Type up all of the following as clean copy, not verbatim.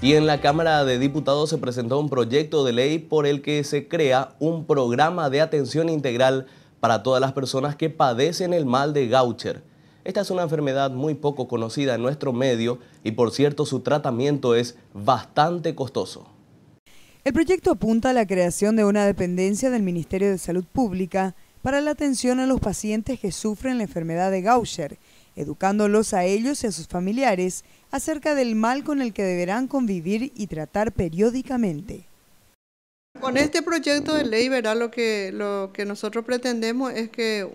Y en la Cámara de Diputados se presentó un proyecto de ley por el que se crea un programa de atención integral para todas las personas que padecen el mal de Gaucher. Esta es una enfermedad muy poco conocida en nuestro medio y, por cierto, su tratamiento es bastante costoso. El proyecto apunta a la creación de una dependencia del Ministerio de Salud Pública para la atención a los pacientes que sufren la enfermedad de Gaucher, educándolos a ellos y a sus familiares acerca del mal con el que deberán convivir y tratar periódicamente. Con este proyecto de ley, verá, lo que nosotros pretendemos es que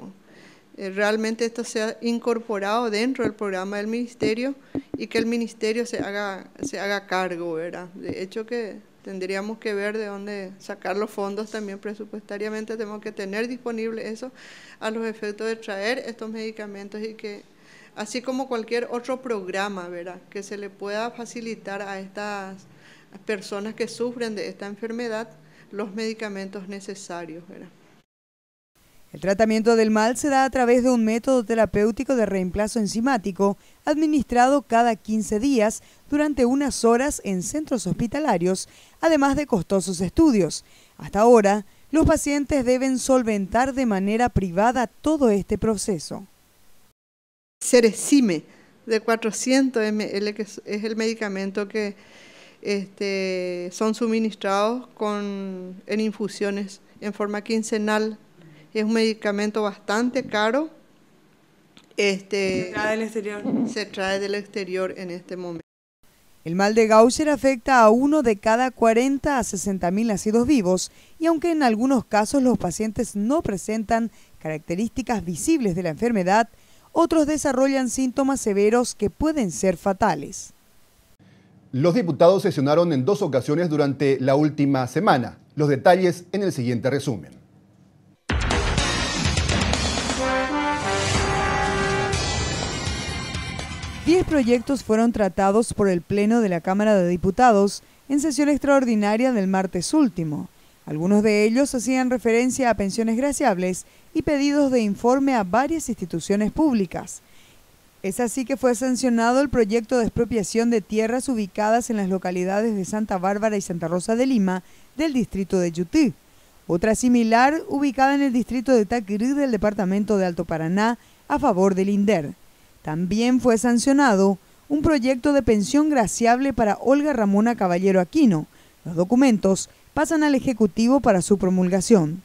realmente esto sea incorporado dentro del programa del ministerio y que el ministerio se haga cargo, ¿verdad? De hecho, que tendríamos que ver de dónde sacar los fondos también presupuestariamente, tenemos que tener disponible eso a los efectos de traer estos medicamentos y que, así como cualquier otro programa, ¿verdad?, que se le pueda facilitar a estas personas que sufren de esta enfermedad los medicamentos necesarios, ¿verdad? El tratamiento del mal se da a través de un método terapéutico de reemplazo enzimático administrado cada 15 días durante unas horas en centros hospitalarios, además de costosos estudios. Hasta ahora, los pacientes deben solventar de manera privada todo este proceso. Ceresime de 400 ml, que es el medicamento que son suministrados en infusiones en forma quincenal. Es un medicamento bastante caro. Se trae del exterior. Se trae del exterior en este momento. El mal de Gaucher afecta a 1 de cada 40 a 60.000 nacidos vivos y aunque en algunos casos los pacientes no presentan características visibles de la enfermedad, otros desarrollan síntomas severos que pueden ser fatales. Los diputados sesionaron en 2 ocasiones durante la última semana. Los detalles en el siguiente resumen. Diez proyectos fueron tratados por el Pleno de la Cámara de Diputados en sesión extraordinaria del martes último. Algunos de ellos hacían referencia a pensiones graciables y pedidos de informe a varias instituciones públicas. Es así que fue sancionado el proyecto de expropiación de tierras ubicadas en las localidades de Santa Bárbara y Santa Rosa de Lima del distrito de Yutí. Otra similar ubicada en el distrito de Taquirú del departamento de Alto Paraná a favor del INDER. También fue sancionado un proyecto de pensión graciable para Olga Ramona Caballero Aquino. Los documentos pasan al Ejecutivo para su promulgación.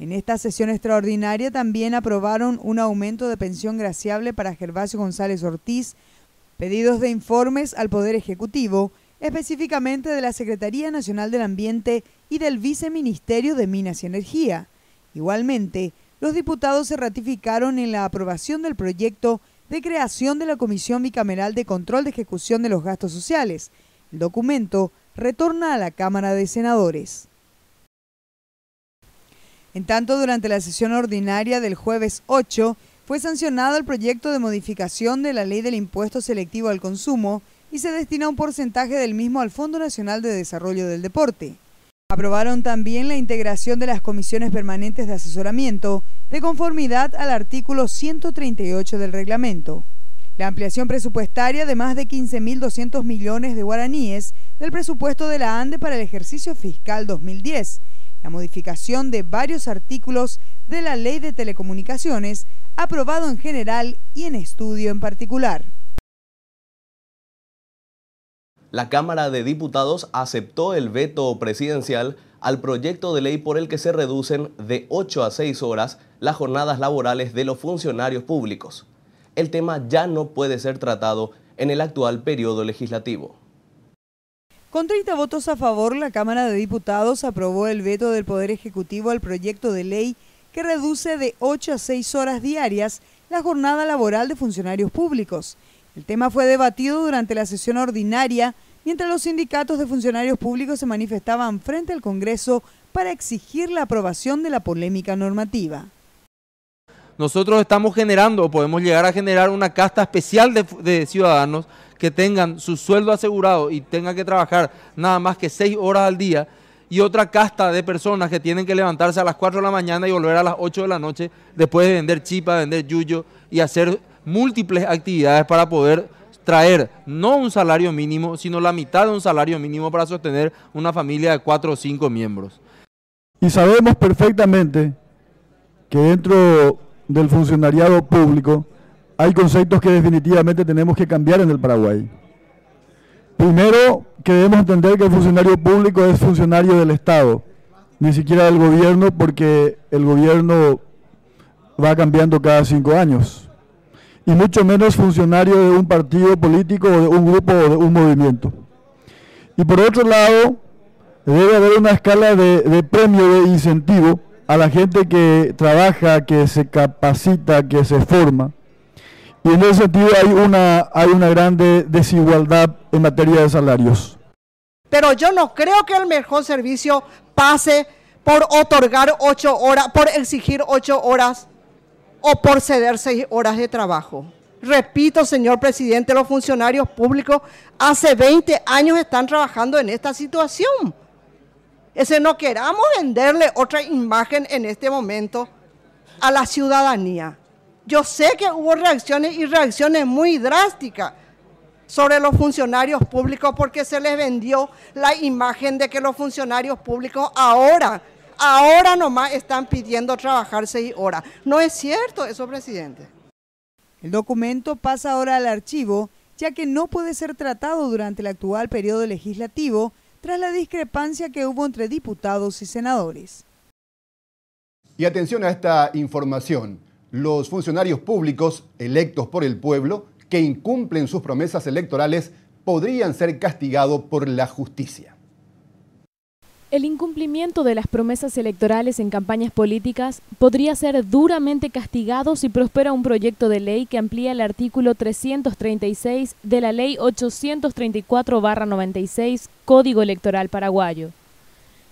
En esta sesión extraordinaria también aprobaron un aumento de pensión graciable para Gervasio González Ortiz, pedidos de informes al Poder Ejecutivo, específicamente de la Secretaría Nacional del Ambiente y del Viceministerio de Minas y Energía. Igualmente, los diputados se ratificaron en la aprobación del proyecto de creación de la Comisión Bicameral de Control de Ejecución de los Gastos Sociales. El documento retorna a la Cámara de Senadores. En tanto, durante la sesión ordinaria del jueves 8, fue sancionado el proyecto de modificación de la Ley del Impuesto Selectivo al Consumo y se destina un porcentaje del mismo al Fondo Nacional de Desarrollo del Deporte. Aprobaron también la integración de las comisiones permanentes de asesoramiento de conformidad al artículo 138 del reglamento. La ampliación presupuestaria de más de 15.200 millones de guaraníes del presupuesto de la ANDE para el ejercicio fiscal 2010. La modificación de varios artículos de la Ley de Telecomunicaciones, aprobado en general y en estudio en particular. La Cámara de Diputados aceptó el veto presidencial al proyecto de ley por el que se reducen de 8 a 6 horas las jornadas laborales de los funcionarios públicos. El tema ya no puede ser tratado en el actual periodo legislativo. Con 30 votos a favor, la Cámara de Diputados aprobó el veto del Poder Ejecutivo al proyecto de ley que reduce de 8 a 6 horas diarias la jornada laboral de funcionarios públicos. El tema fue debatido durante la sesión ordinaria, mientras los sindicatos de funcionarios públicos se manifestaban frente al Congreso para exigir la aprobación de la polémica normativa. Nosotros estamos generando, o podemos llegar a generar, una casta especial de ciudadanos que tengan su sueldo asegurado y tengan que trabajar nada más que 6 horas al día, y otra casta de personas que tienen que levantarse a las 4 de la mañana y volver a las 8 de la noche después de vender chipa, vender yuyo y hacer múltiples actividades para poder traer no un salario mínimo, sino la mitad de un salario mínimo para sostener una familia de 4 o 5 miembros. Y sabemos perfectamente que dentro del funcionariado público hay conceptos que definitivamente tenemos que cambiar en el Paraguay. Primero, que debemos entender que el funcionario público es funcionario del Estado, ni siquiera del gobierno, porque el gobierno va cambiando cada 5 años. Y mucho menos funcionario de un partido político o de un grupo o de un movimiento. Y por otro lado, debe haber una escala de premio, de incentivo a la gente que trabaja, que se capacita, que se forma. Y en ese sentido hay una grande desigualdad en materia de salarios. Pero yo no creo que el mejor servicio pase por otorgar 8 horas, por exigir 8 horas o por ceder 6 horas de trabajo. Repito, señor presidente, los funcionarios públicos hace 20 años están trabajando en esta situación. No queramos venderle otra imagen en este momento a la ciudadanía. Yo sé que hubo reacciones y reacciones muy drásticas sobre los funcionarios públicos porque se les vendió la imagen de que los funcionarios públicos ahora nomás están pidiendo trabajar 6 horas. No es cierto eso, presidente. El documento pasa ahora al archivo, ya que no puede ser tratado durante el actual periodo legislativo, tras la discrepancia que hubo entre diputados y senadores. Y atención a esta información. Los funcionarios públicos electos por el pueblo que incumplen sus promesas electorales podrían ser castigados por la justicia. El incumplimiento de las promesas electorales en campañas políticas podría ser duramente castigado si prospera un proyecto de ley que amplía el artículo 336 de la Ley 834/96, Código Electoral Paraguayo.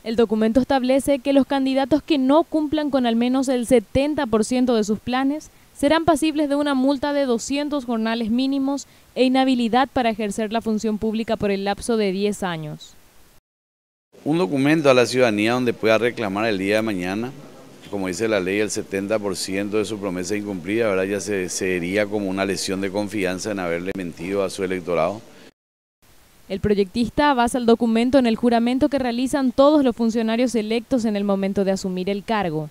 El documento establece que los candidatos que no cumplan con al menos el 70% de sus planes serán pasibles de una multa de 200 jornales mínimos e inhabilidad para ejercer la función pública por el lapso de 10 años. Un documento a la ciudadanía donde pueda reclamar el día de mañana, como dice la ley, el 70% de su promesa incumplida, ¿verdad? Ya se vería como una lesión de confianza en haberle mentido a su electorado. El proyectista basa el documento en el juramento que realizan todos los funcionarios electos en el momento de asumir el cargo.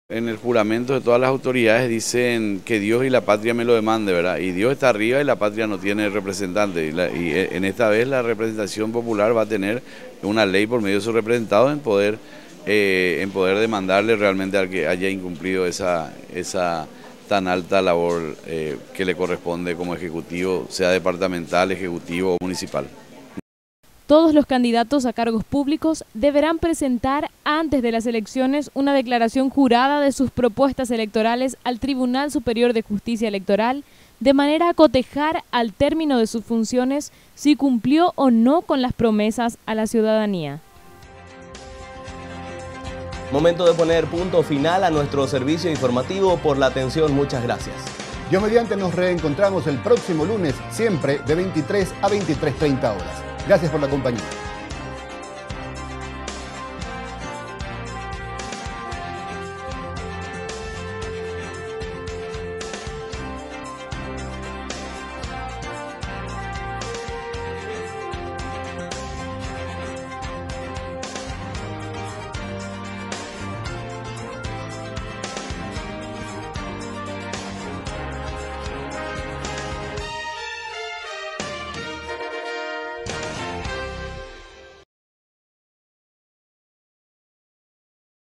En el juramento de todas las autoridades dicen que Dios y la patria me lo demande, ¿verdad? Y Dios está arriba y la patria no tiene representante. Y en esta vez la representación popular va a tener una ley por medio de sus representados en poder demandarle realmente al que haya incumplido esa tan alta labor que le corresponde como ejecutivo, sea departamental, ejecutivo o municipal. Todos los candidatos a cargos públicos deberán presentar antes de las elecciones una declaración jurada de sus propuestas electorales al Tribunal Superior de Justicia Electoral, de manera a cotejar al término de sus funciones si cumplió o no con las promesas a la ciudadanía. Momento de poner punto final a nuestro servicio informativo. Por la atención, muchas gracias. Dios mediante, nos reencontramos el próximo lunes, siempre de 23 a 23:30 horas. Gracias por la compañía.